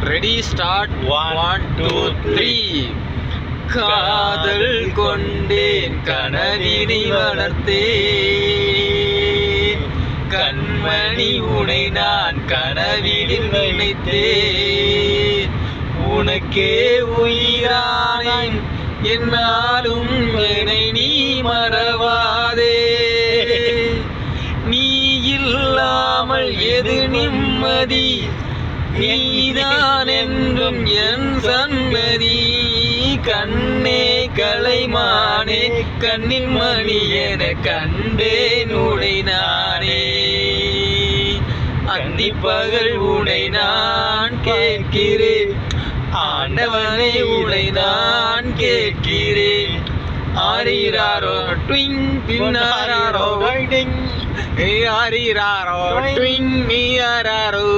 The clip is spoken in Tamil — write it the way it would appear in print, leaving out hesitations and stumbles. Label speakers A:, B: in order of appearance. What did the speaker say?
A: ரெடி ஸ்டார்ட் 1 2 3 காதல் கொண்டேன் கனவினை வளர்த்தேன் கண்மணி உனை நான் கனவினில் நினைத்தேன் உனக்கே உயிரானேன் என்னாலும் என்னை நீ மறவாதே நீ இல்லாமல் எது நிம்மதி நீதான் என்றும் என் சன்னதி கண்ணே கலைமானே கண்ணின் மணி என கண்டேன் உனை நானே அந்தி பகல் உனை நான் கேட்கிறேன் ஆண்டவனை உனை நான் கேட்கிறேன் ஆரிராரோ ட்விங் பின்னாரோ ஆரிராரோ ட்விங் நீராரோ